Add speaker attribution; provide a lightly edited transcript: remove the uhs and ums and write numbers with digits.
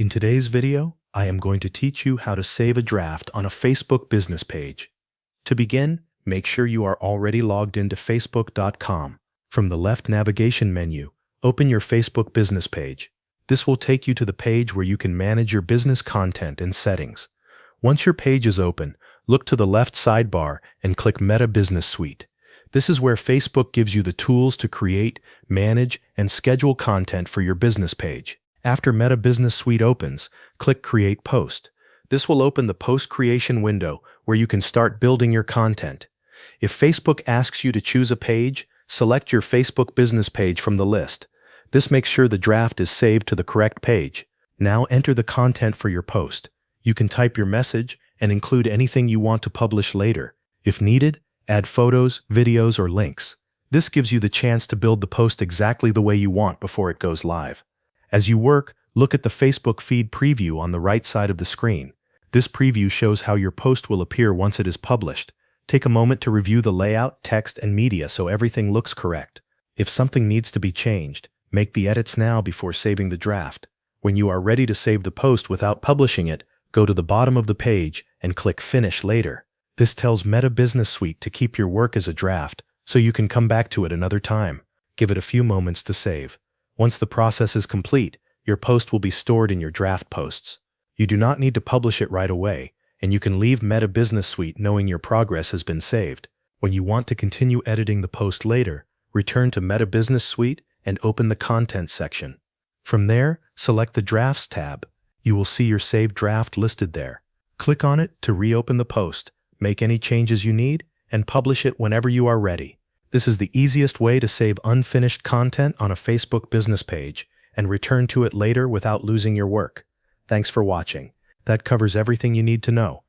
Speaker 1: In today's video, I am going to teach you how to save a draft on a Facebook business page. To begin, make sure you are already logged into facebook.com. From the left navigation menu, open your Facebook business page. This will take you to the page where you can manage your business content and settings. Once your page is open, look to the left sidebar and click Meta Business Suite. This is where Facebook gives you the tools to create, manage, and schedule content for your business page. After Meta Business Suite opens, click Create Post. This will open the post creation window where you can start building your content. If Facebook asks you to choose a page, select your Facebook business page from the list. This makes sure the draft is saved to the correct page. Now enter the content for your post. You can type your message and include anything you want to publish later. If needed, add photos, videos, or links. This gives you the chance to build the post exactly the way you want before it goes live. As you work, look at the Facebook feed preview on the right side of the screen. This preview shows how your post will appear once it is published. Take a moment to review the layout, text, and media so everything looks correct. If something needs to be changed, make the edits now before saving the draft. When you are ready to save the post without publishing it, go to the bottom of the page and click Finish later. This tells Meta Business Suite to keep your work as a draft, so you can come back to it another time. Give it a few moments to save. Once the process is complete, your post will be stored in your draft posts. You do not need to publish it right away, and you can leave Meta Business Suite knowing your progress has been saved. When you want to continue editing the post later, return to Meta Business Suite and open the Content section. From there, select the Drafts tab. You will see your saved draft listed there. Click on it to reopen the post, make any changes you need, and publish it whenever you are ready. This is the easiest way to save unfinished content on a Facebook business page and return to it later without losing your work. Thanks for watching. That covers everything you need to know.